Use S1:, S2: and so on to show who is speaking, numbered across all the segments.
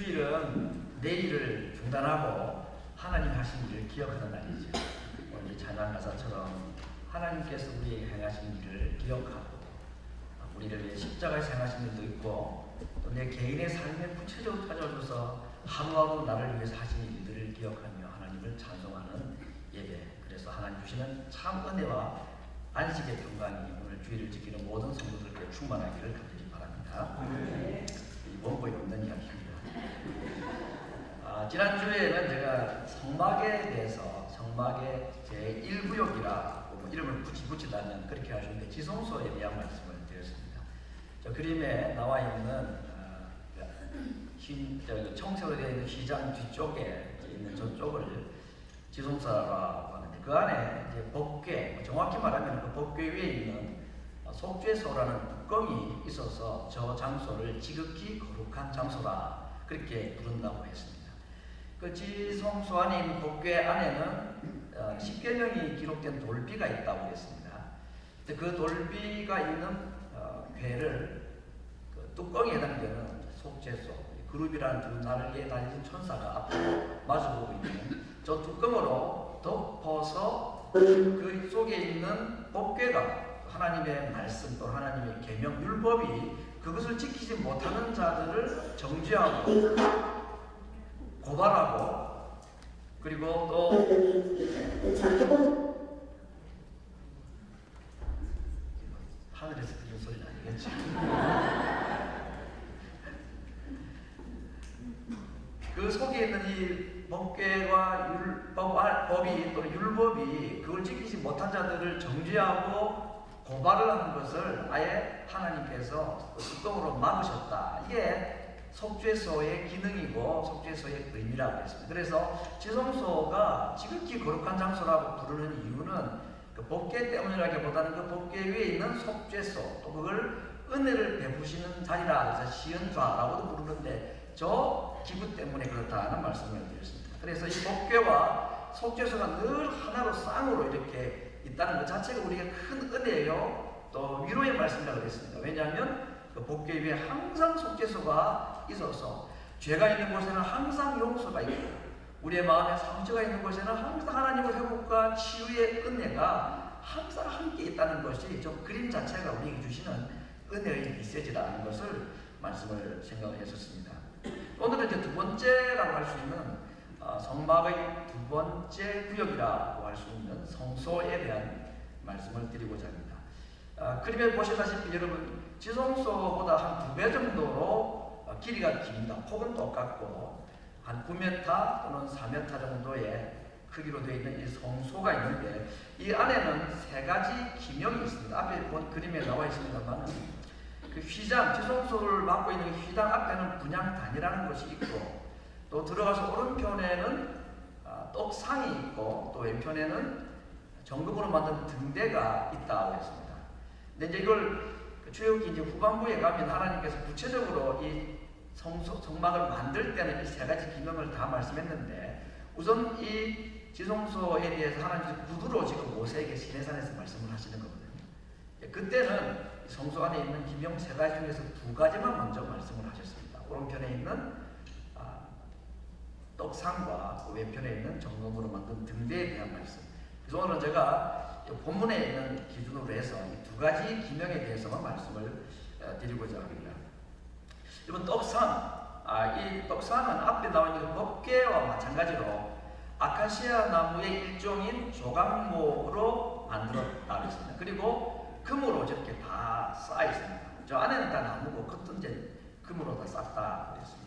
S1: 주일은 내일을 중단하고 하나님 하신 일을 기억하는 날이죠. 오늘 찬양 가사처럼 하나님께서 우리에게 행하신 일을 기억하고 우리를 위해 십자가에서 행하신 일도 있고 또 내 개인의 삶에 구체적으로 찾아오셔서 하루하루 나를 위해서 하신 일들을 기억하며 하나님을 찬송하는 예배. 그래서 하나님 주시는 참 은혜와 안식의 평강이 오늘 주일을 지키는 모든 성도들께 충만하기를 간절히 바랍니다. 이 원고에 없는 이야기입니다. 지난주에는 제가 성막에 대해서 성막의 제1구역이라고 이름을 붙이다면 그렇게 하시는데 지성소에 대한 말씀을 드렸습니다. 저 그림에 나와 있는 청색으로 되어 있는 휘장 뒤쪽에 있는 저쪽을 지성소라고 하는데 그 안에 이제 법궤, 정확히 말하면 그 법궤 위에 있는 속죄소라는 뚜껑이 있어서 저 장소를 지극히 거룩한 장소라 그렇게 부른다고 했습니다. 그 지성소 안에 있는 법궤 안에는 10계명이 기록된 돌비가 있다고 했습니다. 그 돌비가 있는 궤를 그 뚜껑에 해당되는 속죄소, 그룹이라는 두 날개에 달린 천사가 앞으로 마주보고 있는 저 뚜껑으로 덮어서 그 속에 있는 법궤가 하나님의 말씀 또 하나님의 계명 율법이 그것을 지키지 못하는 자들을 정죄하고 고발하고 그리고 또 하늘에서 들리는 소리는 아니겠지. 그 속에 있는 이 법궤와 법이 또는 율법이 그걸 지키지 못한 자들을 정죄하고 고발을 하는 것을 아예 하나님께서 뚜껑으로 막으셨다. 이게 속죄소의 기능이고 속죄소의 의미라고 했습니다. 그래서 지성소가 지극히 거룩한 장소라고 부르는 이유는 그 법궤 때문이라기보다는 그 법궤 위에 있는 속죄소 또 그걸 은혜를 베푸시는 자리라 그래서 시은좌라고도 부르는데 저 기구 때문에 그렇다는 말씀을 드렸습니다. 그래서 이 법궤와 속죄소가 늘 하나로 쌍으로 이렇게 있다는 것 자체가 우리에게 큰 은혜예요. 또 위로의 말씀이라고 그랬습니다. 왜냐하면 그 법궤 위에 항상 속죄소가 있어서 죄가 있는 곳에는 항상 용서가 있고 우리의 마음에 상처가 있는 곳에는 항상 하나님의 회복과 치유의 은혜가 항상 함께 있다는 것이 저 그림 자체가 우리에게 주시는 은혜의 메시지라는 것을 말씀을 생각을 했었습니다. 오늘은 이제 두 번째라고 할 수 있는 성막의 두 번째 구역이라고 할 수 있는 성소에 대한 말씀을 드리고자 합니다. 그림에 보시다시피 여러분 지성소보다 한 2배 정도로 길이가 깁니다. 폭은 똑같고 한 9m 또는 4m 정도의 크기로 되어 있는 이 성소가 있는데 이 안에는 3가지 기명이 있습니다. 앞에 본 그림에 나와 있습니다만 그 휘장, 지성소를 맡고 있는 휘장 앞에는 분향단이라는 것이 있고 또 들어가서 오른편에는 떡상이 있고 또 왼편에는 정금으로 만든 등대가 있다고 했습니다. 근데 이제 이걸 출애굽기 이제 후반부에 가면 하나님께서 구체적으로 이 성막을 만들 때는 이 3가지 기명을 다 말씀했는데 우선 이 지성소에 대해서 하나님께서 구두로 지금 모세에게 시내산에서 말씀을 하시는 거거든요. 그때는 성소 안에 있는 기명 3가지 중에서 2가지만 먼저 말씀을 하셨습니다. 오른편에 있는 떡상과 왼편에 있는 정금으로 만든 등대에 대한 말씀. 그래서 오늘은 제가 본문에 있는 기준으로 해서 이 2가지 기명에 대해서만 말씀을 드리고자 합니다. 이번 떡상, 이 떡상은 앞에 나와 있는 법궤와 마찬가지로 아카시아 나무의 일종인 조각목으로 만들었다고 했습니다. 그리고 금으로 저렇게 다 쌓여 있습니다. 저 안에는 다 나무고 겉은 이제 금으로 다 쌌다 그랬습니다.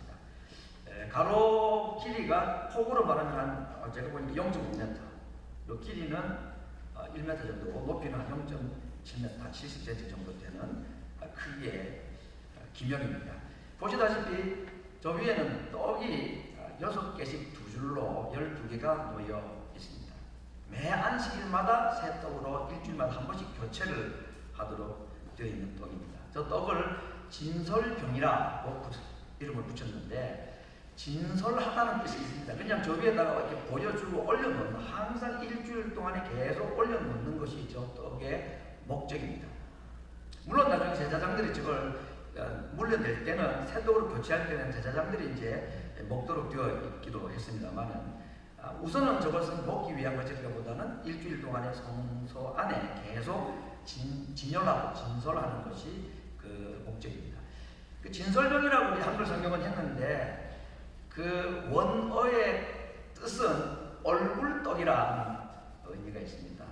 S1: 가로 길이가 폭으로 말하면 제가 보니까 0.5m, 요 길이는 1m 정도고 높이는 한 0.7m, 70cm 정도 되는 크기의 기명입니다. 보시다시피 저 위에는 떡이 6개씩 2줄로 12개가 놓여 있습니다. 매 안식일마다 새 떡으로 일주일마다 한 번씩 교체를 하도록 되어 있는 떡입니다. 저 떡을 진설병이라고 이름을 붙였는데 진설하다는 뜻이 있습니다. 그냥 저 위에다가 이렇게 보여주고 올려놓는 항상 일주일 동안에 계속 올려놓는 것이 저 떡의 목적입니다. 물론 나중에 제사장들이 저걸 물려낼 때는 새 떡으로 교체할 때는 제사장들이 이제 먹도록 되어 있기도 했습니다만은 우선은 저것은 먹기 위한 것이라기보다는 일주일 동안의 성소 안에 계속 진열하고 진설하는 것이 그 목적입니다. 그 진설병이라고 우리 한글 성경은 했는데 그 원어의 뜻은 얼굴떡이라는 의미가 있습니다.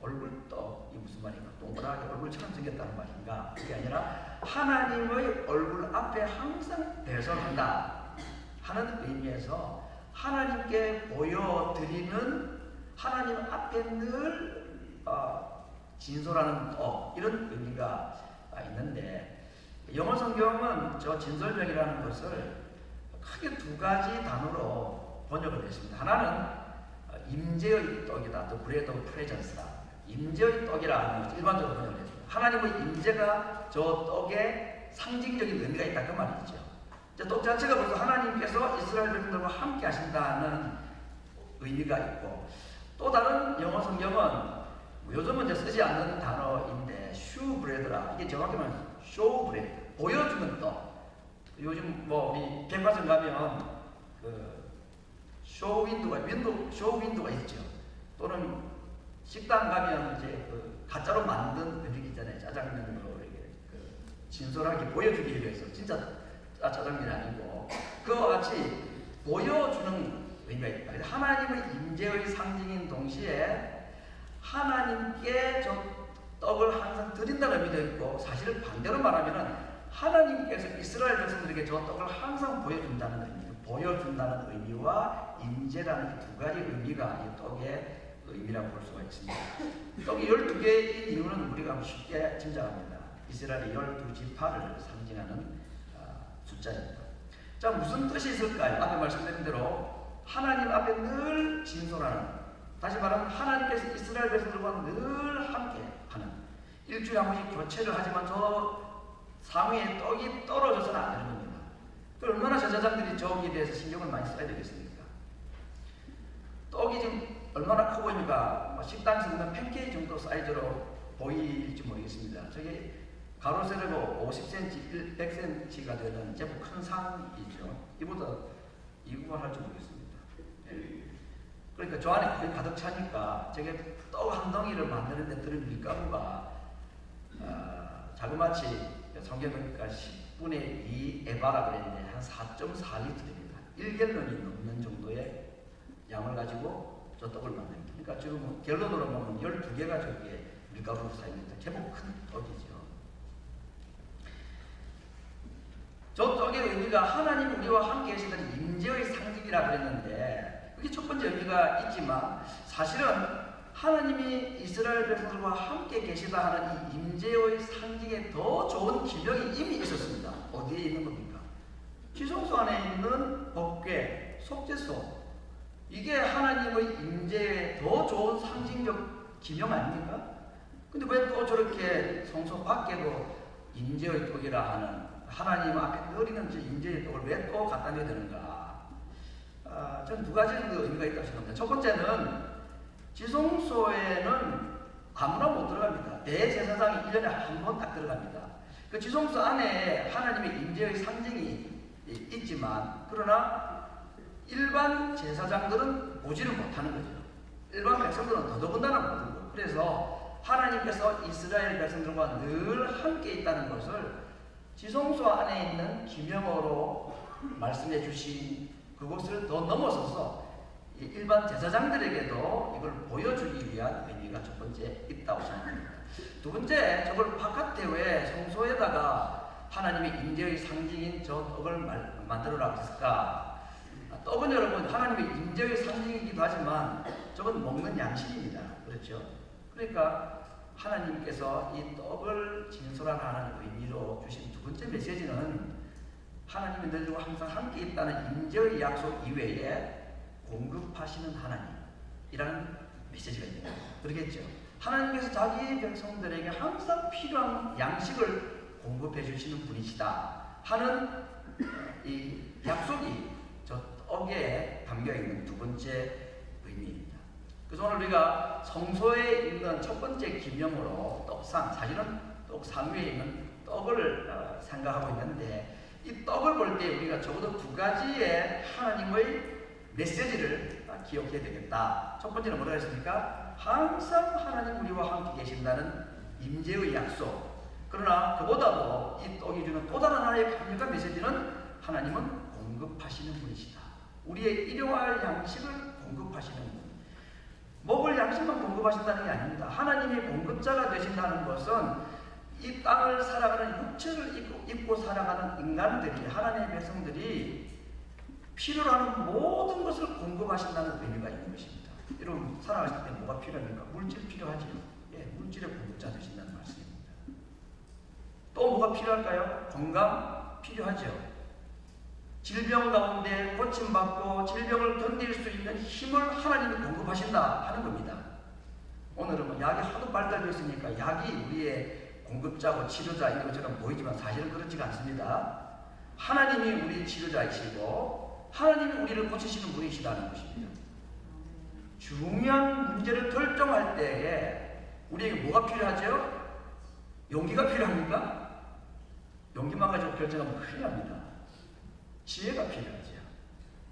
S1: 얼굴떡이 무슨 말인가? 동그랗게 얼굴처럼 생겼다는 말인가? 그게 아니라 하나님의 얼굴 앞에 항상 배설한다 하는 의미에서 하나님께 보여드리는 하나님 앞에 늘 진솔하는 떡 이런 의미가 있는데 영어 성경은 저 진설병이라는 것을 크게 두 가지 단어로 번역을 했습니다. 하나는 임재의 떡이다, 또 bread of presence다. 임재의 떡이라는 것을 일반적으로 번역을 했습니다. 하나님의 임재가 저 떡에 상징적인 의미가 있다 그 말이죠. 떡 자체가 벌써 하나님께서 이스라엘 백성들과 함께 하신다는 의미가 있고 또 다른 영어 성경은 요즘은 이제 쓰지 않는 단어인데 슈브레드라 이게 정확히 말하면 쇼브레드 보여주는 떡. 요즘 뭐 우리 백화점 가면 그 쇼윈도가 있죠. 또는 식당 가면 이제 그 가짜로 만든 음식 있잖아요. 짜장면으로 이렇게 그 진솔하게 보여주기 위해서 진짜 짜장면이 아니고 그와 같이 보여주는 의미가 있다. 하나님의 임재의 상징인 동시에 하나님께 저 떡을 항상 드린다는 의미도 있고 사실은 반대로 말하면은 하나님께서 이스라엘 백성들에게 저 떡을 항상 보여준다는 의미, 보여준다는 의미와 임재라는 이 두 가지 의미가 이 떡의 의미라고 볼 수가 있습니다. 떡이 12개인 이유는 우리가 쉽게 짐작합니다. 이스라엘의 12지파를 상징하는 숫자입니다. 자, 무슨 뜻이 있을까요? 앞에 말씀드린 대로 하나님 앞에 늘 진솔하는, 다시 말하면 하나님께서 이스라엘 백성들과 늘 함께 하는, 일주일에 한 번씩 교체를 하지만 저 상위에 떡이 떨어져서는 안 되는 겁니다. 그 얼마나 제사장들이 저기에 대해서 신경을 많이 써야 되겠습니까? 떡이 지금 얼마나 커 보입니까? 식당에서 먹는 팬케이크 정도 사이즈로 보일지 모르겠습니다. 저게 가로 세로로 50cm, 100cm가 되는 제법 큰 상이죠. 이거만 할지 모르겠습니다. 네. 그러니까 저 안에 거의 가득 차니까 저게 떡 한 덩이를 만드는데 드는 밀가루가 자그마치 성경보니까 10분의 2 에바라 그랬는데 한 4.4리터 됩니다. 1갤런이 넘는 정도의 양을 가지고 저 떡을 만듭니다. 그러니까 지금 갤런으로 보면 12개가 저기에 밀가루로 쌓입니다. 제법 큰 떡이죠. 저 떡의 의미가 하나님 우리와 함께 계시던 임재의 상징이라 그랬는데 그게 첫 번째 의미가 있지만 사실은 하나님이 이스라엘 백성들과 함께 계시다 하는 이 임재의 상징에 더 좋은 기명이 이미 있었습니다. 어디에 있는 겁니까? 지성소 안에 있는 법궤, 속죄소. 이게 하나님의 임재에 더 좋은 상징적 기명 아닙니까? 근데 왜 또 저렇게 성소 밖에도 임재의 떡이라 하는 하나님 앞에 늘 있는 임재의 떡을 왜 또 갖다 내야 되는가? 저는 두 가지 의미가 있다고 생각합니다. 첫 번째는 지성소에는 아무나 못 들어갑니다. 대제사장이 1년에 한 번 딱 들어갑니다. 그 지성소 안에 하나님의 임재의 상징이 있지만 그러나 일반 제사장들은 보지를 못하는 거죠. 일반 백성들은 더더군다나 모르고 그래서 하나님께서 이스라엘 백성들과 늘 함께 있다는 것을 지성소 안에 있는 기명으로 말씀해 주신 그것을 더 넘어서서 일반 제사장들에게도 이걸 보여주기 위한 의미가 첫 번째 있다고 생각합니다. 두 번째, 저걸 바깥에 왜 성소에다가 하나님의 임재의 상징인 저 떡을 만들어라고 했을까? 떡은 여러분 하나님의 임재의 상징이기도 하지만 저건 먹는 양식입니다. 그렇죠? 그러니까 하나님께서 이 떡을 진솔하는 의미로 주신 두 번째 메시지는 하나님이 너희들과 항상 함께 있다는 임재의 약속 이외에 공급하시는 하나님이라는 메시지가 있는 거예요. 그러겠죠? 하나님께서 자기 백성들에게 항상 필요한 양식을 공급해 주시는 분이시다 하는 이 약속이 저 떡에 담겨 있는 두 번째 의미입니다. 그래서 오늘 우리가 성소에 있는 첫 번째 기명으로 떡상, 사실은 떡상 위에 있는 떡을 생각하고 있는데, 이 떡을 볼 때 우리가 적어도 두 가지의 하나님의 메시지를 기억해야 되겠다. 첫 번째는 뭐라 했습니까? 항상 하나님 우리와 함께 계신다는 임재의 약속. 그러나 그보다도 이 떡이 주는 또 다른 하나의 강력한 메시지는 하나님은 공급하시는 분이시다. 우리의 일용할 양식을 공급하시는 분. 먹을 양식만 공급하신다는 게 아닙니다. 하나님이 공급자가 되신다는 것은 이 땅을 살아가는 육체를 입고 살아가는 인간들이, 하나님의 백성들이 필요로 하는 모든 것을 공급하신다는 의미가 있는 것입니다. 여러분, 살아가실 때 뭐가 필요합니까? 물질 필요하지요. 예, 물질의 공급자 되신다는 말씀입니다. 또 뭐가 필요할까요? 건강 필요하죠. 질병 가운데 고침받고 질병을 견딜 수 있는 힘을 하나님이 공급하신다 하는 겁니다. 오늘은 뭐 약이 하도 발달되어 있으니까 약이 우리의 공급자고 치료자 이런 것처럼 보이지만 사실은 그렇지가 않습니다. 하나님이 우리 치료자이시고 하나님이 우리를 고치시는 분이시라는 것입니다. 중요한 문제를 결정할 때에 우리에게 뭐가 필요하죠? 용기가 필요합니까? 용기만 가지고 결정하면 큰일 납니다. 지혜가 필요하죠.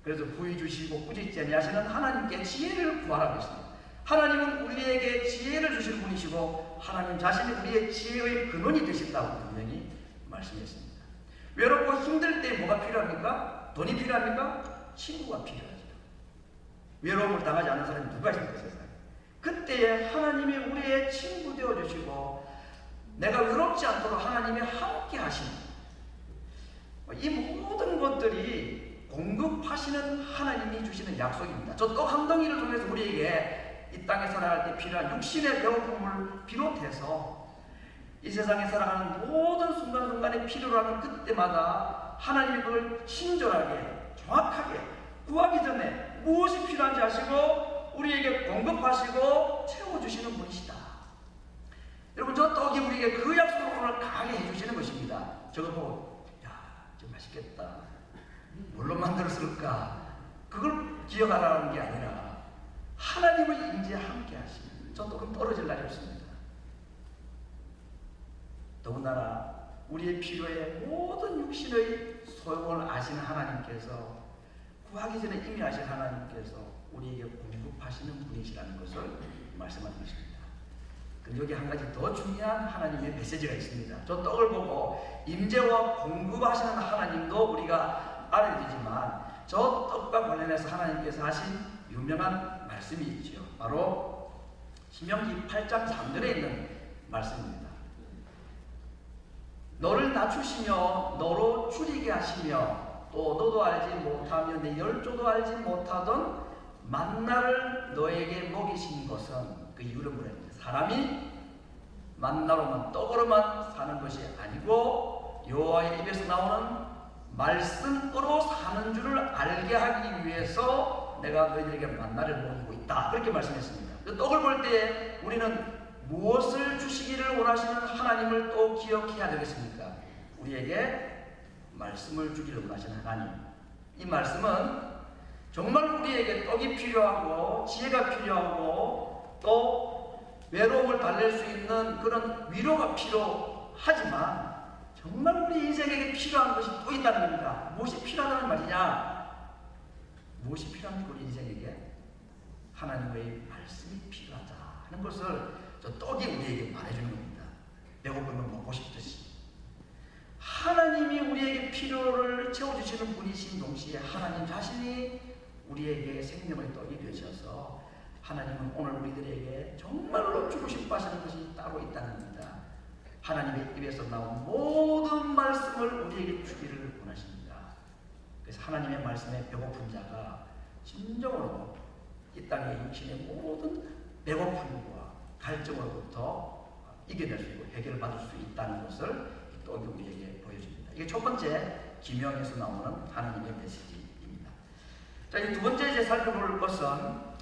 S1: 그래서 부의 주시고 꾸짖지 아니하시는 하나님께 지혜를 구하라고 했습니다. 하나님은 우리에게 지혜를 주실 분이시고 하나님 자신이 우리의 지혜의 근원이 되신다고 분명히 말씀했습니다. 외롭고 힘들 때 뭐가 필요합니까? 돈이 필요합니까? 친구가 필요하죠. 외로움을 당하지 않는 사람이 누가 있습니까? 세상에. 그때에 하나님이 우리의 친구 되어주시고 내가 외롭지 않도록 하나님이 함께 하시는 이 모든 것들이 공급하시는 하나님이 주시는 약속입니다. 저 떡 한 덩이를 통해서 우리에게 이 땅에 살아갈 때 필요한 육신의 배고픔을 비롯해서 이 세상에 살아가는 모든 순간순간에 필요로 하는 그때마다 하나님이 그걸 친절하게 정확하게 구하기 전에 무엇이 필요한지 아시고 우리에게 공급하시고 채워주시는 분이시다. 여러분, 저 떡이 우리에게 그 약속을 오늘 강하게 해주시는 것입니다. 저거 보고 맛있겠다. 뭘로 만들었을까? 그걸 기억하라는 게 아니라 하나님의 임재에 함께 하시는 저 떡은 떨어질 날이 없습니다. 더군다나 우리의 필요에 모든 육신의 소용을 아시는 하나님께서 구하기 전에 이미 아신 하나님께서 우리에게 공급하시는 분이시라는 것을 말씀하는 것입니다. 여기 한 가지 더 중요한 하나님의 메시지가 있습니다. 저 떡을 보고 임재와 공급하시는 하나님도 우리가 알아야 되지만 저 떡과 관련해서 하나님께서 하신 유명한 말씀이 있죠. 바로 신명기 8장 3절에 있는 말씀입니다. 너를 낮추시며 너로 줄이게 하시며 또 너도 알지 못하며 내 열조도 알지 못하던 만나를 너에게 먹이신 것은 그 이유를 뭐랍니까? 사람이 만나로만 떡으로만 사는 것이 아니고 여호와의 입에서 나오는 말씀으로 사는 줄을 알게 하기 위해서 내가 너희들에게 만나를 먹이고 있다. 그렇게 말씀했습니다. 떡을 볼 때 우리는 무엇을 주시기를 원하시는 하나님을 또 기억해야 되겠습니까? 우리에게 말씀을 주기를 원하시는 하나님. 이 말씀은 정말 우리에게 떡이 필요하고 지혜가 필요하고 또 외로움을 달랠 수 있는 그런 위로가 필요하지만 정말 우리 인생에게 필요한 것이 또 있다는 겁니다. 무엇이 필요하다는 말이냐? 무엇이 필요합니까? 우리 인생에게 하나님의 말씀이 필요하다 하는 것을 저 떡이 우리에게 말해주는 겁니다. 배고프면 먹고 싶듯이 하나님이 우리에게 필요를 채워주시는 분이신 동시에 하나님 자신이 우리에게 생명의 떡이 되셔서 하나님은 오늘 우리들에게 정말로 주고 싶어 하시는 것이 따로 있다는 겁니다. 하나님의 입에서 나온 모든 말씀을 우리에게 주기를 원하십니다. 그래서 하나님의 말씀에 배고픈 자가 진정으로 이 땅의 육신의 모든 배고픔과 갈증으로부터 이겨낼 수 있고 해결받을 수 있다는 것을 이 떡이 우리에게 보여줍니다. 이게 첫 번째 기명에서 나오는 하나님의 메시지입니다. 자, 이 두 번째 이제 살펴볼 것은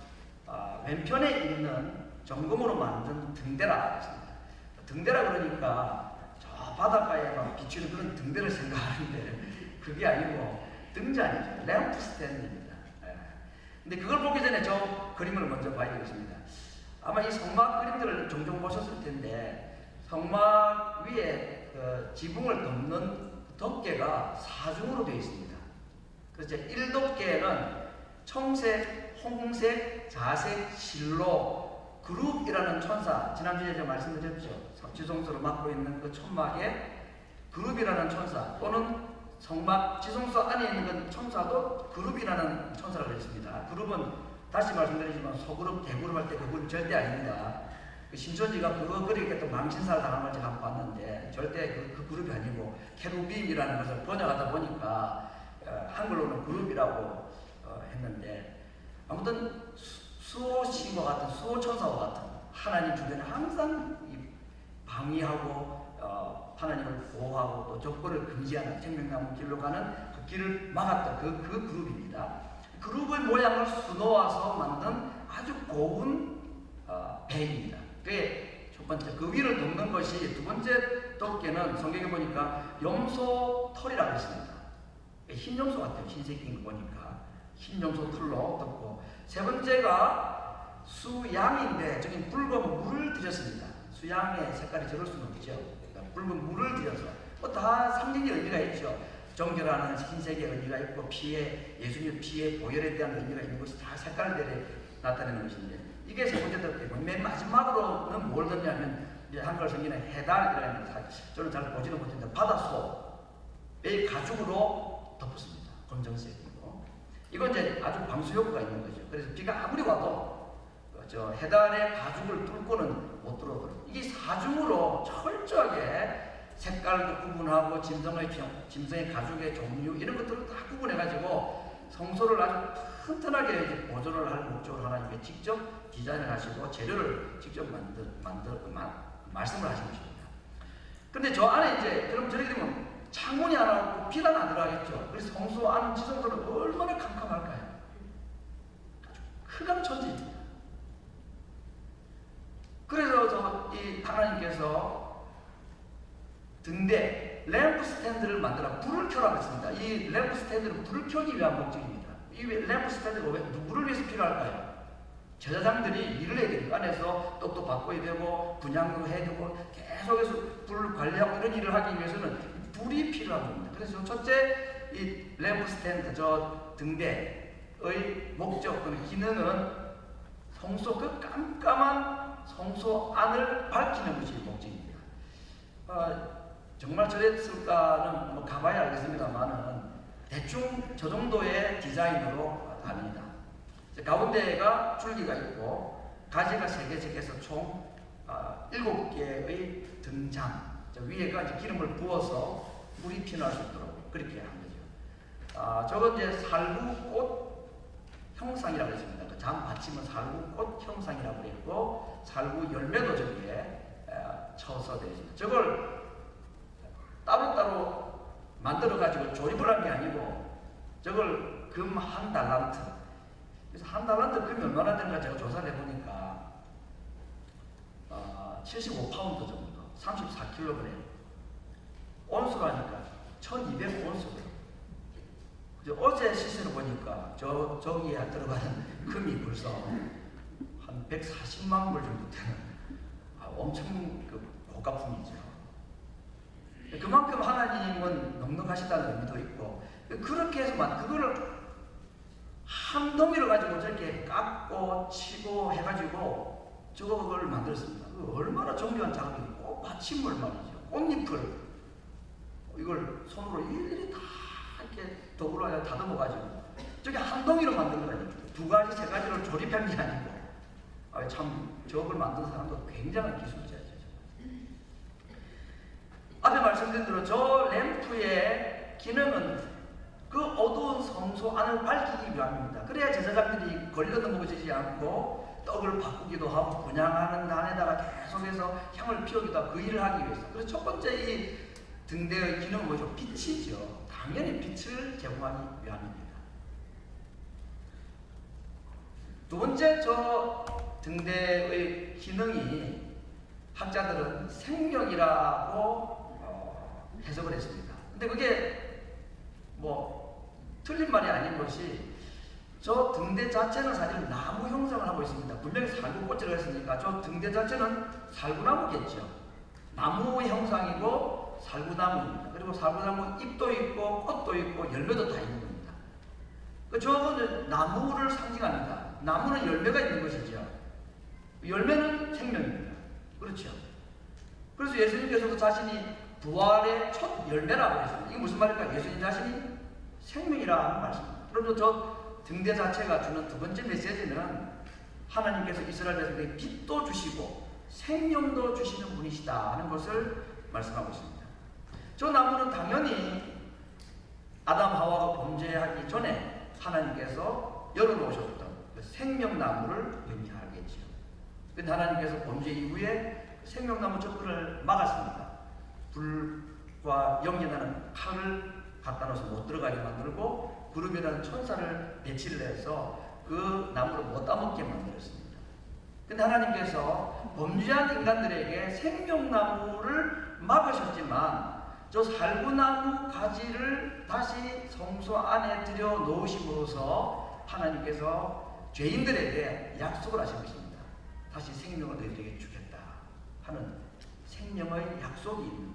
S1: 왼편에 있는 정금으로 만든 등대라 했습니다. 등대라 그러니까 저 바닷가에 막 비추는 그런 등대를 생각하는데 그게 아니고 등잔이죠. 램프 스탠드입니다. 근데 그걸 보기 전에 저 그림을 먼저 봐야 되겠습니다. 아마 이 성막 그림들을 종종 보셨을 텐데 성막 위에 지붕을 덮는 덮개가 사중으로 되어 있습니다. 그래서 1덮개는 청색, 홍색, 자색, 실로, 그룹이라는 천사, 지난주에 제가 말씀드렸죠. 지성소를 맡고 있는 그 천막에 그룹이라는 천사, 또는 성막, 지성소 안에 있는 그 천사도 그룹이라는 천사라고 했습니다. 그룹은 다시 말씀드리지만 소그룹, 대그룹 할 때 그 그룹 절대 아닙니다. 신천지가 그거 그리겠다 망신사를 당한 걸 제가 한번 봤는데 절대 그 그룹이 아니고 케루빔이라는 것을 번역하다 보니까 한글로는 그룹이라고 했는데, 아무튼 수호신과 같은 수호천사와 같은 하나님 주변에 항상 방위하고 하나님을 보호하고 또 적벌을 금지하는 생명나무 길로 가는 그 길을 막았던 그 그룹입니다. 그룹의 모양을 수놓아서 만든 아주 고운 배입니다. 그게 첫 번째, 그 위를 덮는 것이. 두 번째 덮개는 성경에 보니까 염소 털이라고 했습니다. 흰 염소 같아요. 흰색인 거 보니까 흰 염소 털로 덮고, 세 번째가 수양인데 저기 붉은 물을 들였습니다. 수양의 색깔이 저럴 수는 없죠. 그러니까 붉은 물을 들여서 다 상징의 의미가 있죠. 정결하는 흰색의 의미가 있고, 피해, 예수님의 피해 보혈에 대한 의미가 있는 것이 다 색깔들에 나타내는 것인데, 이게 세 번째 덮개고, 맨 마지막으로는 뭘 덮냐면 이제 한글 성경에 해달이라는, 저는 잘 보지는 못했는데 바다소의 가죽으로 덮었습니다. 검정색이고, 이건 이제 아주 방수 효과가 있는 거죠. 그래서 비가 아무리 와도 저 해달의 가죽을 뚫고는 못 들어오거든요. 이게 사중으로 철저하게 색깔도 구분하고 짐승의 가죽의 종류 이런 것들을 다 구분해가지고 성소를 아주 튼튼하게 이제 보존을 할 목적으로 하나님께 직접 디자인을 하시고 재료를 직접 말씀을 하신 것입니다. 근데 저 안에 이제 여러분 저렇게 되면 창문이 하나 없고 비가 안 들어가겠죠. 그래서 성소 안 지성소는 얼마나 캄캄할까요? 아주 흑암천지입니다. 그래서 이 하나님께서 등대 램프 스탠드를 만들어 불을 켜라고 했습니다. 이 램프 스탠드는 불을 켜기 위한 목적입니다. 이 램프 스탠드가 왜 누구를 위해서 필요할까요? 제사장들이 일을 해야 되니까 안에서 떡도 바꿔야 되고 분향도 해야 되고 계속해서 불을 관리하고 이런 일을 하기 위해서는 불이 필요한 겁니다. 그래서 첫째, 이 램프 스탠드, 저 등대의 목적, 그 기능은 성소, 그 깜깜한 성소 안을 밝히는 것이 목적입니다. 정말 저랬을까는 뭐 가봐야 알겠습니다만은 대충 저 정도의 디자인으로 다닙니다. 가운데가 줄기가 있고 가지가 3개 해서 총 7개의 등장, 위에가 이제 기름을 부어서 물이 피날 수 있도록 그렇게 한 거죠. 저건 이제 살구꽃 형상이라고 했습니다. 그 장 받침은 살구꽃 형상이라고 했고, 살구 열매도 저기에 쳐서 되어 있습니다. 저걸 따로따로 만들어가지고 조립을 한 게 아니고, 저걸 금 1달란트. 그래서 1달란트 금이 얼마나 되는가 제가 조사를 해보니까 75파운드 정도, 34kg. 온수라니까 1200온수고요. 어제 시세를 보니까 저기에 들어가는 금이 벌써 한 140만 불 정도 되는 엄청 고가품이죠. 그만큼 하나님은 넉넉하시다는 의미도 있고, 그렇게 해서 그거를 한 덩이를 가지고 저렇게 깎고 치고 해가지고 저걸 만들었습니다. 얼마나 정교한 작업이고, 꽃받침물 말이죠. 꽃잎을 이걸 손으로 일일이 다 이렇게 도구로 다듬어가지고 저게 한 덩이로 만든 거아니에요. 2가지, 3가지를 조립한 게 아니고. 참 저걸 만든 사람도 굉장한 기술자죠. 앞에 말씀드린 대로 저 램프의 기능은 그 어두운 성소 안을 밝히기 위함입니다. 그래야 제사장들이 걸려 넘어지지 않고 떡을 바꾸기도 하고 분향하는 안에다가 계속해서 향을 피우기도 하고 그 일을 하기 위해서. 그래서 첫 번째 이 등대의 기능은 뭐죠? 빛이죠. 당연히 빛을 제공하기 위함입니다. 두 번째, 저 등대의 기능이 학자들은 생명이라고 해석을 했습니다. 근데 그게 뭐 틀린 말이 아닌 것이, 저 등대 자체는 사실 나무 형상을 하고 있습니다. 분명히 살구꽃이라고 했으니까 저 등대 자체는 살구나무겠죠. 나무 형상이고 살구나무입니다. 그리고 살구나무 잎도 있고 꽃도 있고 열매도 다 있는 겁니다. 저거는 나무를 상징합니다. 나무는 열매가 있는 것이죠. 열매는 생명입니다. 그렇죠. 그래서 예수님께서도 자신이 부활의 첫 열매라고 했습니다. 이게 무슨 말일까? 예수님 자신이 생명이라는 말씀입니다. 그러면 저 등대 자체가 주는 두 번째 메시지는 하나님께서 이스라엘 백성에게 빛도 주시고 생명도 주시는 분이시다 하는 것을 말씀하고 있습니다. 저 나무는 당연히 아담 하와가 범죄하기 전에 하나님께서 열어놓으셨던 그 생명나무를 의미하겠죠. 근데 하나님께서 범죄 이후에 생명나무 접근을 막았습니다. 불과 영리나는 칼을 갖다 놓아서 못 들어가게 만들고 구름이라는 천사를 배치를 해서 그 나무를 못 따먹게 만들었습니다. 근데 하나님께서 범죄한 인간들에게 생명나무를 막으셨지만 저 살구나무 가지를 다시 성소 안에 들여 놓으심으로써 하나님께서 죄인들에게 약속을 하신 것입니다. 다시 생명을 너희들에게 주겠다 하는 생명의 약속이 있는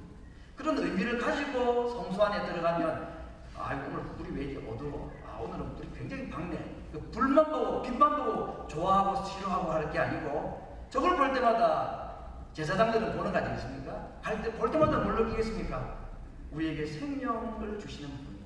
S1: 그런 의미를 가지고 성소 안에 들어가면 오늘 불이 왜 이렇게 어두워? 오늘은 불이 굉장히 밝네. 불만 보고 빛만 보고 좋아하고 싫어하고 할 게 아니고 저걸 볼 때마다 제사장들은 보는 거 아니겠습니까? 볼 때마다 뭘 느끼겠습니까? 우리에게 생명을 주시는 분,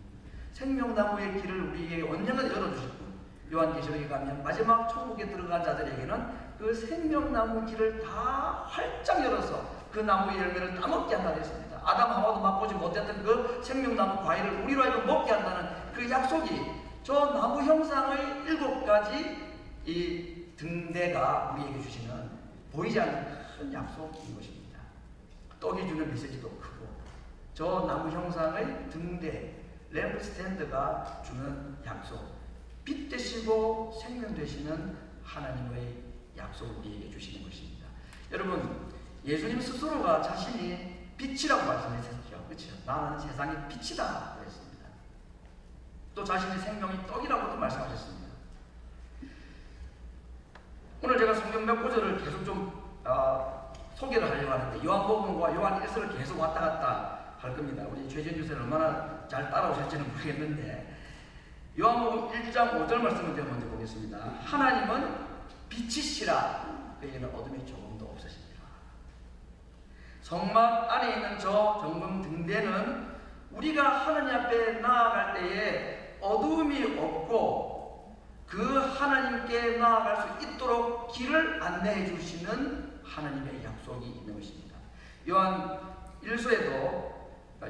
S1: 생명나무의 길을 우리에게 언젠가 열어주실 분. 요한계시록에 가면 마지막 천국에 들어간 자들에게는 그 생명나무 길을 다 활짝 열어서 그 나무의 열매를 따먹게 한다고 했습니다. 아담 하와도 맛보지 못했던 그 생명나무 과일을 우리로 하여금 먹게 한다는 그 약속이 저 나무 형상의 7가지 이 등대가 우리에게 주시는 보이지 않는 큰 약속인 것입니다. 떡이 주는 메시지도 크고 저 나무 형상의 등대 램프 스탠드가 주는 약속, 빛 되시고 생명 되시는 하나님의 약속을 우리에게 주시는 것입니다. 여러분, 예수님 스스로가 자신이 빛이라고 말씀하셨죠. 그렇죠? 나는 세상의 빛이다 그랬습니다. 또 자신의 생명이 떡이라고도 말씀하셨습니다. 오늘 제가 성경 몇 구절을 계속 좀 소개를 하려고 하는데 요한복음과 요한 1서를 계속 왔다 갔다 할 겁니다. 우리 최지현 교수는 얼마나 잘 따라오실지는 모르겠는데 요한복음 1장 5절 말씀을 제가 먼저 보겠습니다. 하나님은 빛이시라 그에게는 어둠이 조금도 없으시니라. 성막 안에 있는 저 정금 등대는 우리가 하나님 앞에 나아갈 때에 어둠이 없고 그 하나님께 나아갈 수 있도록 길을 안내해 주시는 하나님의 약속이 있는 것입니다. 요한 1서에도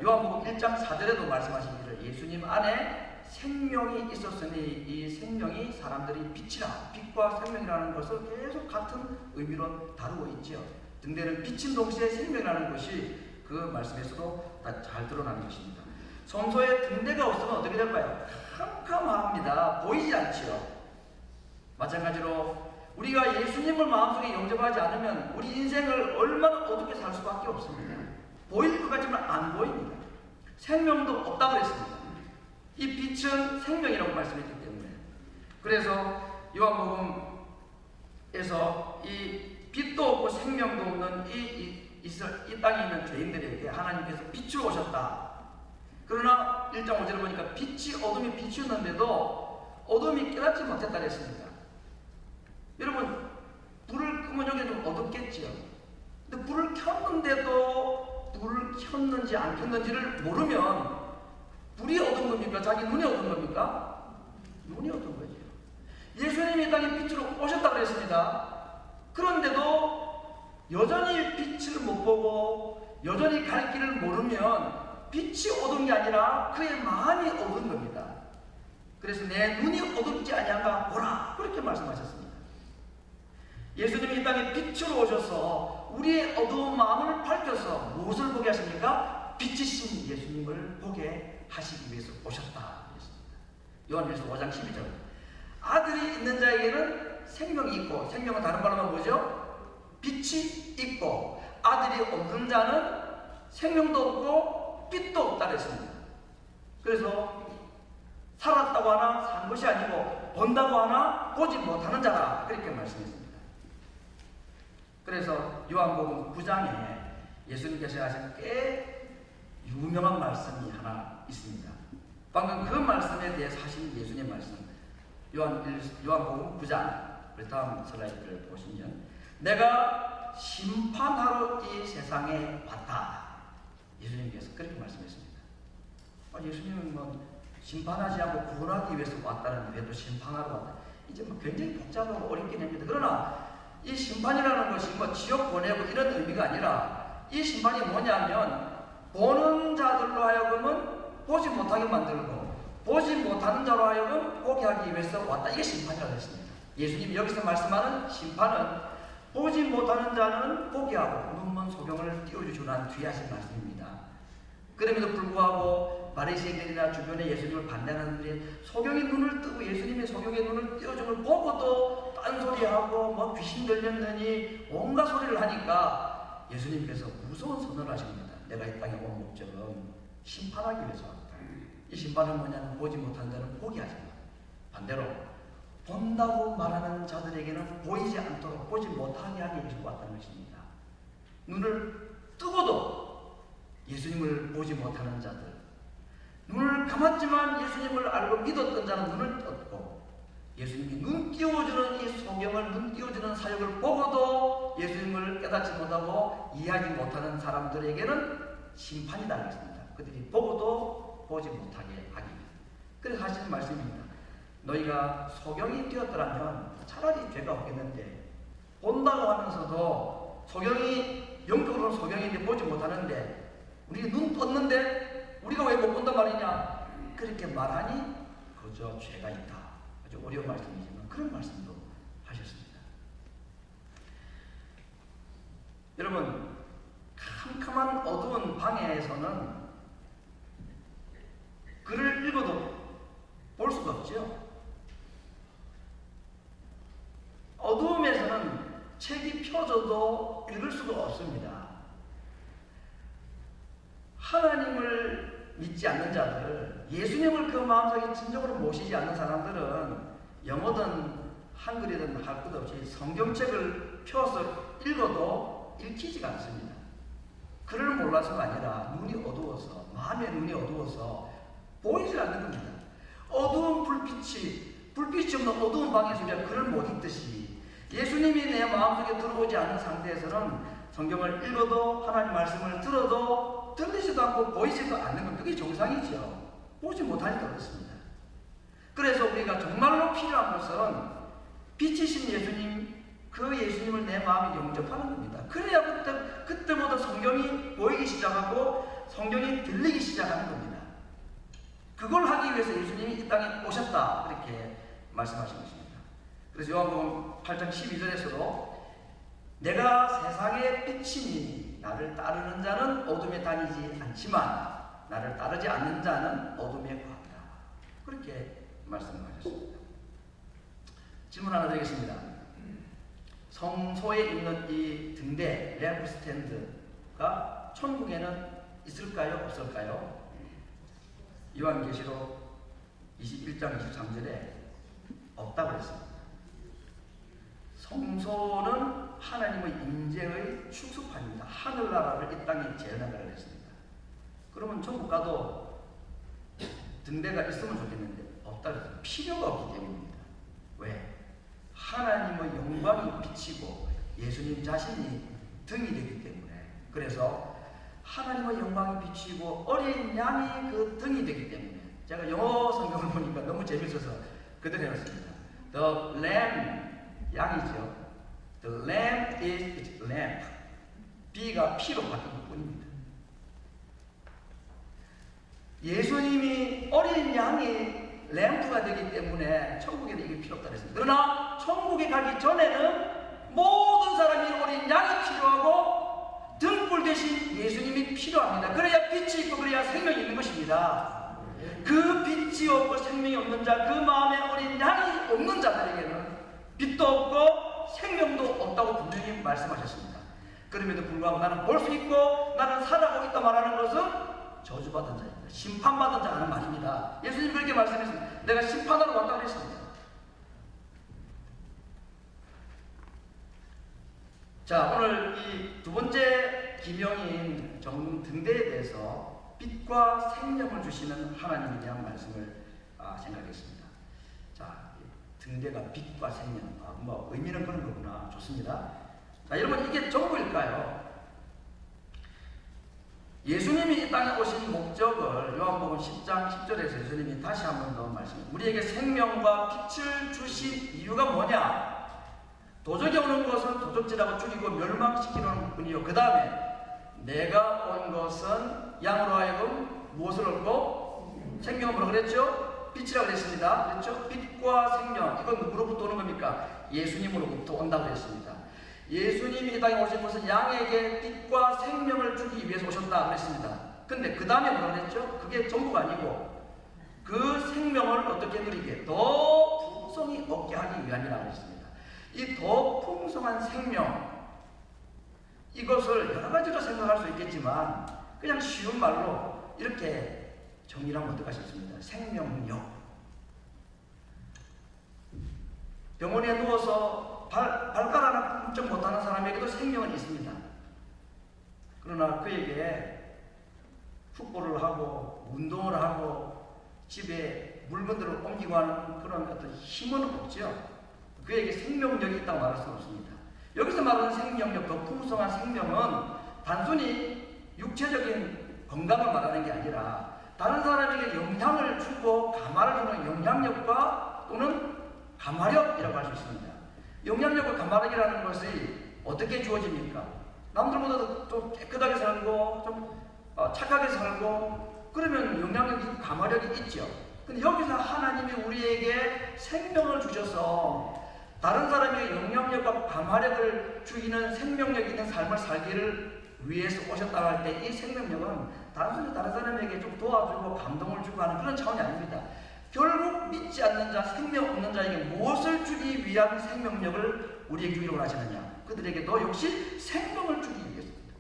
S1: 요한복음 1장 4절에도 말씀하시기를 예수님 안에 생명이 있었으니 이 생명이 사람들이 빛이라, 빛과 생명이라는 것을 계속 같은 의미로 다루고 있지요. 등대는 빛인 동시에 생명이라는 것이 그 말씀에서도 다 잘 드러나는 것입니다. 성소에 등대가 없으면 어떻게 될까요? 캄캄합니다. 보이지 않지요. 마찬가지로 우리가 예수님을 마음속에 영접하지 않으면 우리 인생을 얼마나 어둡게 살 수밖에 없습니다. 보일 것 같지만 안 보입니다. 생명도 없다고 그랬습니다. 이 빛은 생명이라고 말씀했기 때문에. 그래서 요한복음에서 이 빛도 없고 생명도 없는 이 땅에 있는 죄인들에게 하나님께서 빛을 오셨다. 그러나 1장 5절을 보니까 어둠이 비추는데도 어둠이 깨닫지 못했다 그랬습니다. 여러분, 불을 끄면 여기 좀 어둡겠지요. 근데 불을 켰는데도 불을 켰는지 안 켰는지를 모르면 불이 어두운 겁니까? 자기 눈이 어두운 겁니까? 눈이 어두운 거죠. 예수님이 이 땅에 빛으로 오셨다고 그랬습니다. 그런데도 여전히 빛을 못 보고 여전히 갈 길을 모르면 빛이 어두운 게 아니라 그의 마음이 어두운 겁니다. 그래서 내 눈이 어둡지 아니한가 보라 그렇게 말씀하셨습니다. 예수님이 이 땅에 빛으로 오셔서 우리의 어두운 마음을 밝혀서 무엇을 보게 하십니까? 빛이신 예수님을 보게 하시기 위해서 오셨다 그랬습니다. 요한일서 5장 12절 아들이 있는 자에게는 생명이 있고 생명은 다른 말로 하면 뭐죠? 빛이 있고 아들이 없는 자는 생명도 없고 빛도 없다 그랬습니다. 그래서 살았다고 하나 산 것이 아니고 본다고 하나 보지 못하는 자라 그렇게 말씀했습니다. 그래서 요한복음 9장에 예수님께서 하신 꽤 유명한 말씀이 하나 있습니다. 방금 그 말씀에 대해서 하신 예수님의 말씀, 요한복음 9장, 우리 다음 슬라이드를 보시면, 내가 심판하러 이 세상에 왔다. 예수님께서 그렇게 말씀했습니다. 예수님은 심판하지 않고 구원하기 위해서 왔다는데 왜 또 심판하러 왔다? 이제 굉장히 복잡하고 어렵긴 합니다. 그러나 이 심판이라는 것이 지옥 보내고 이런 의미가 아니라, 이 심판이 뭐냐면 보는 자들로 하여금은 보지 못하게 만들고 보지 못하는 자로 하여금 보게 하기 위해서 왔다. 이게 심판이라고 했습니다. 예수님이 여기서 말씀하는 심판은 보지 못하는 자는 보게 하고 눈먼 소경을 띄워주시고 뒤에 하신 말씀입니다. 그럼에도 불구하고 바리새인들이나 주변에 예수님을 반대하는 분들이 소경이 눈을 뜨고 예수님의 소경의 눈을 띄워준 걸 보고도 딴소리하고 귀신 들렸느니 온갖 소리를 하니까 예수님께서 무서운 선언을 하십니다. 내가 이 땅에 온 목적은 심판하기 위해서 왔다. 이 심판은 뭐냐면 보지 못한 자는 보게 하지 마. 반대로 본다고 말하는 자들에게는 보이지 않도록 보지 못하게 하기 위해서 왔다는 것입니다. 눈을 뜨고도 예수님을 보지 못하는 자들, 눈을 감았지만 예수님을 알고 믿었던 자는 눈을 떴고, 예수님이 눈 띄워주는 이 소경을 눈 띄워주는 사역을 보고도 예수님을 깨닫지 못하고 이해하지 못하는 사람들에게는 심판이 달렸습니다. 그들이 보고도 보지 못하게 하기 위해서. 그래서 하시는 말씀입니다. 너희가 소경이 되었더라면 차라리 죄가 없겠는데, 본다고 하면서도 소경이 영적으로는 소경인데 보지 못하는데 우리 눈 떴는데 우리가 왜 못 본단 말이냐, 그렇게 말하니 그저 죄가 있다. 아주 어려운 말씀이지만 그런 말씀도 하셨습니다. 여러분, 캄캄한 어두운 방에서는 글을 읽어도 볼 수가 없죠. 어두움에서는 책이 펴져도 읽을 수가 없습니다. 하나님을 믿지 않는 자들, 예수님을 그 마음속에 진정으로 모시지 않는 사람들은 영어든 한글이든 할 것 없이 성경책을 펴서 읽어도 읽히지가 않습니다. 글을 몰라서가 아니라 눈이 어두워서, 마음의 눈이 어두워서 보이지 않는 겁니다. 어두운 불빛이 없는 어두운 방에서 우리가 글을 못 읽듯이 예수님이 내 마음속에 들어오지 않는 상태에서는 성경을 읽어도 하나님 말씀을 들어도 들리지도 않고 보이지도 않는 건 그게 정상이죠. 보지 못하니까 그렇습니다. 그래서 우리가 정말로 필요한 것은 빛이신 예수님, 그 예수님을 내 마음에 영접하는 겁니다. 그래야 그때부터 성경이 보이기 시작하고 성경이 들리기 시작하는 겁니다. 그걸 하기 위해서 예수님이 이 땅에 오셨다, 그렇게 말씀하신 것입니다. 그래서 요한복음 8장 12절에서도 내가 세상의 빛이니 나를 따르는 자는 어둠에 다니지 않지만 나를 따르지 않는 자는 어둠에 거하리라, 그렇게 말씀하셨습니다. 질문 하나 드리겠습니다. 성소에 있는 이 등대, 램프 스탠드가 천국에는 있을까요? 없을까요? 요한계시록 21장 23절에 없다고 했습니다. 성소는 하나님의 임재의 축소판입니다. 하늘나라를 이 땅에 재현하라고 했습니다. 그러면 천국 가도 등대가 있으면 좋겠는데 없다고 했습니다. 필요가 없기 때문입니다. 왜? 하나님의 영광이 비치고 예수님 자신이 등이 되기 때문에. 그래서 하나님의 영광이 비치고 어린 양이 그 등이 되기 때문에. 제가 영어 성경을 보니까 너무 재밌어서 그대로 해놨습니다. The Lamb, 양이죠. The Lamb is its lamp. B가 P로 바뀐 것 뿐입니다. 예수님이 어린 양이 램프가 되기 때문에 천국에는 이게 필요 없다고 했습니다. 그러나 천국에 가기 전에는 모든 사람이 어린 양이 필요하고 등불 대신 예수님이 필요합니다. 그래야 빛이 있고 그래야 생명이 있는 것입니다. 그 빛이 없고 생명이 없는 자, 그 마음에 어린 양이 없는 자들에게는 빛도 없고 생명도 없다고 분명히 말씀하셨습니다. 그럼에도 불구하고 나는 볼 수 있고 나는 살아가고 있다 말하는 것은 저주받은 자입니다. 심판받은 자 하는 말입니다. 예수님 그렇게 말씀했습니다. 내가 심판하러 왔다고 했습니다. 자, 오늘 이 두 번째 기명인 정등 등대에 대해서 빛과 생명을 주시는 하나님에 대한 말씀을 생각했습니다. 자, 등대가 빛과 생명, 뭐 의미는 그런 거구나. 좋습니다. 자, 여러분 이게 전부일까요? 예수님이 이 땅에 오신 목적을 요한복음 10장 10절에서 예수님이 다시 한 번 더 말씀합니다. 우리에게 생명과 빛을 주신 이유가 뭐냐? 도적이 오는 것은 도적질하고 죽이고 멸망시키는 뿐이요. 그 다음에 내가 온 것은 양으로 하여금 무엇을 얻고? 생명을 뭐라 그랬죠? 빛이라고 그랬습니다. 그랬죠? 빛과 생명, 이건 누구로부터 오는 겁니까? 예수님으로부터 온다고 했습니다. 예수님이 이 땅에 오신 것은 양에게 빛과 생명을 주기 위해서 오셨다 그랬습니다. 근데 그 다음에 뭐라 그랬죠? 그게 전부가 아니고 그 생명을 어떻게 누리게? 더 풍성히 얻게 하기 위함이라고 했습니다. 이 더 풍성한 생명, 이것을 여러 가지로 생각할 수 있겠지만 그냥 쉬운 말로 이렇게 정리를 하면 어떨까 싶습니다. 생명력. 병원에 누워서 발가락 하나 꿈쩍 못하는 사람에게도 생명은 있습니다. 그러나 그에게 축구를 하고 운동을 하고 집에 물건들을 옮기고 하는 그런 어떤 힘은 없죠. 그에게 생명력이 있다고 말할 수는 없습니다. 여기서 말하는 생명력, 더 풍성한 생명은 단순히 육체적인 건강을 말하는 게 아니라 다른 사람에게 영향을 주고 감화를 주는 영향력과 또는 감화력이라고 할 수 있습니다. 영향력과 감화력이라는 것이 어떻게 주어집니까? 남들보다 좀 깨끗하게 살고 좀 착하게 살고 그러면 영향력이 감화력이 있죠. 근데 여기서 하나님이 우리에게 생명을 주셔서 다른 사람에게 영향력과 감화력을 주기는 생명력 있는 삶을 살기를 위해서 오셨다고 할 때 이 생명력은 단순히 다른 사람에게 좀 도와주고 감동을 주고 하는 그런 차원이 아닙니다. 결국 믿지 않는 자, 생명 없는 자에게 무엇을 주기 위한 생명력을 우리에게 주기로 하시느냐? 그들에게도 역시 생명을 주기 위해서입니다.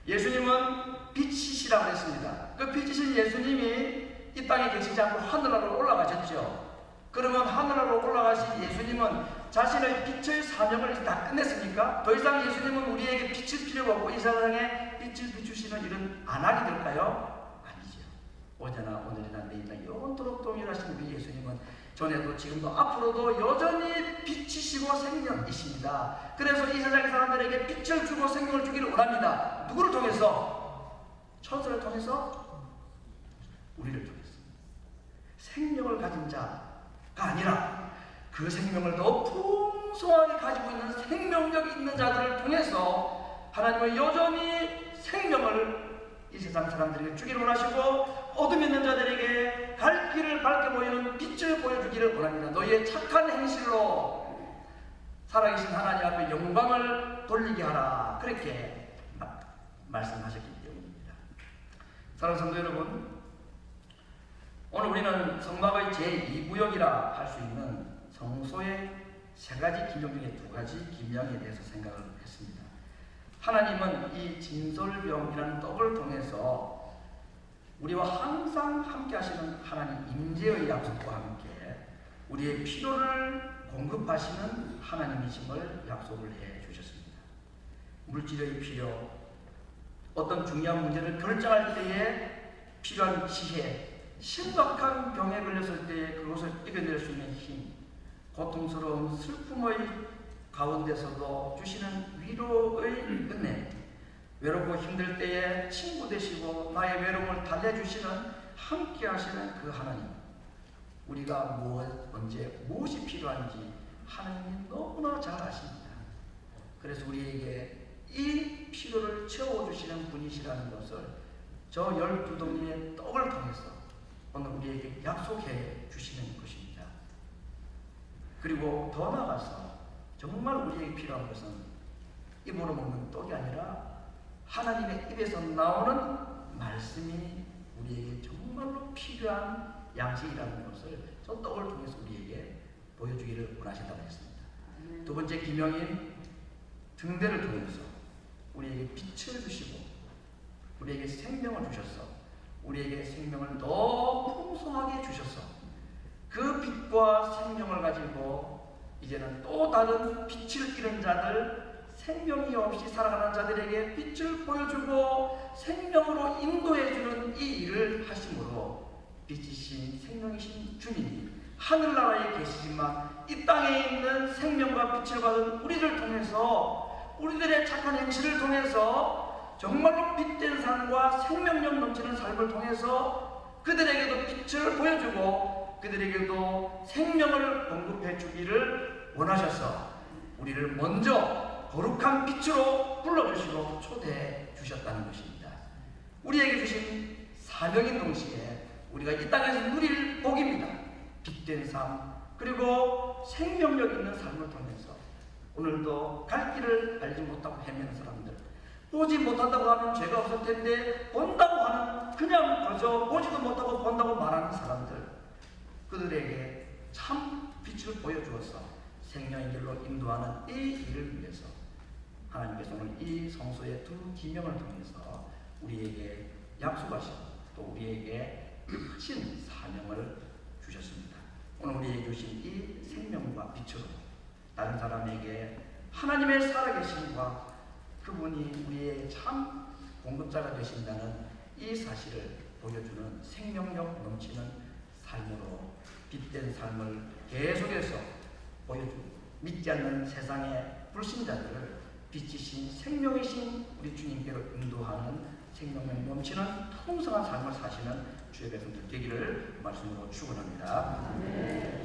S1: 예수님은 빛이시라고 했습니다. 그 빛이신 예수님이 이 땅에 계시지 않고 하늘나라로 올라가셨죠. 그러면 하늘나라로 올라가신 예수님은 자신의 빛의 사명을 다 끝냈습니까? 더 이상 예수님은 우리에게 빛을 필요가 없고 이 세상에 빛을 비추시는 일은 안 하게 될까요? 아니죠. 어제나 오늘이나 내일이나 영원토록 동일하신 우리 예수님은 전에도 지금도 앞으로도 여전히 빛이시고 생명이십니다. 그래서 이 세상의 사람들에게 빛을 주고 생명을 주기를 원합니다. 누구를 통해서? 천사를 통해서? 우리를 통해서. 생명을 가진 자가 아니라 그 생명을 더 풍성하게 가지고 있는 생명력 있는 자들을 통해서 하나님은 여전히 생명을 이 세상 사람들에게 주기를 원하시고 어둠 있는 자들에게 갈 길을 밝게 보이는 빛을 보여주기를 원합니다. 너희의 착한 행실로 살아계신 하나님 앞에 영광을 돌리게 하라. 그렇게 말씀하셨기 때문입니다. 사랑하는 성도 여러분, 오늘 우리는 성막의 제2구역이라 할 수 있는 성소의 세 가지 기명 중에 두 가지 기명에 대해서 생각을 했습니다. 하나님은 이 진솔병이라는 떡을 통해서 우리와 항상 함께 하시는 하나님 임재의 약속과 함께 우리의 필요를 공급하시는 하나님이심을 약속을 해 주셨습니다. 물질의 필요, 어떤 중요한 문제를 결정할 때에 필요한 지혜, 심각한 병에 걸렸을 때 그것을 이겨낼 수 있는 힘, 고통스러운 슬픔의 가운데서도 주시는 위로의 은혜, 외롭고 힘들 때에 친구 되시고 나의 외로움을 달래주시는 함께 하시는 그 하나님, 우리가 언제 무엇이 필요한지 하나님이 너무나 잘 아십니다. 그래서 우리에게 이 필요를 채워주시는 분이시라는 것을 저 12덩이의 떡을 통해서 오늘 우리에게 약속해 주시는 것입니다. 그리고 더 나아가서 정말 우리에게 필요한 것은 입으로 먹는 떡이 아니라 하나님의 입에서 나오는 말씀이 우리에게 정말로 필요한 양식이라는 것을 저 떡을 통해서 우리에게 보여주기를 원하신다고 했습니다. 두 번째 기명인 등대를 통해서 우리에게 빛을 주시고 우리에게 생명을 주셔서 우리에게 생명을 더 풍성하게 주셔서 그 빛과 생명을 가지고 이제는 또 다른 빛을 잃은 자들, 생명이 없이 살아가는 자들에게 빛을 보여주고 생명으로 인도해주는 이 일을 하심으로 빛이신 생명이신 주님이 하늘나라에 계시지만 이 땅에 있는 생명과 빛을 받은 우리를 통해서 우리들의 착한 행실을 통해서 정말로 빛된 삶과 생명력 넘치는 삶을 통해서 그들에게도 빛을 보여주고 그들에게도 생명을 공급해 주기를 원하셔서 우리를 먼저 거룩한 빛으로 불러주시고 초대해 주셨다는 것입니다. 우리에게 주신 사명인 동시에 우리가 이 땅에서 누릴 복입니다. 빛된 삶 그리고 생명력 있는 삶을 통해서 오늘도 갈 길을 알지 못하고 헤매는 사람들, 보지 못한다고 하면 죄가 없을 텐데 본다고 하는 그냥 그저 보지도 못하고 본다고 말하는 사람들, 그들에게 참 빛을 보여주어서 생명의 길로 인도하는 이 일을 위해서 하나님께서 오늘 이 성소의 두 기명을 통해서 우리에게 약속하시고 또 우리에게 크신 사명을 주셨습니다. 오늘 우리에게 주신 이 생명과 빛으로 다른 사람에게 하나님의 살아계심과 그분이 우리의 참 공급자가 되신다는 이 사실을 보여주는 생명력 넘치는 삶으로 빛된 삶을 계속해서 보여주고 믿지 않는 세상의 불신자들을 빛이신 생명이신 우리 주님께로 인도하는 생명력 넘치는 풍성한 삶을 사시는 주의 백성들 되기를 말씀으로 축원합니다.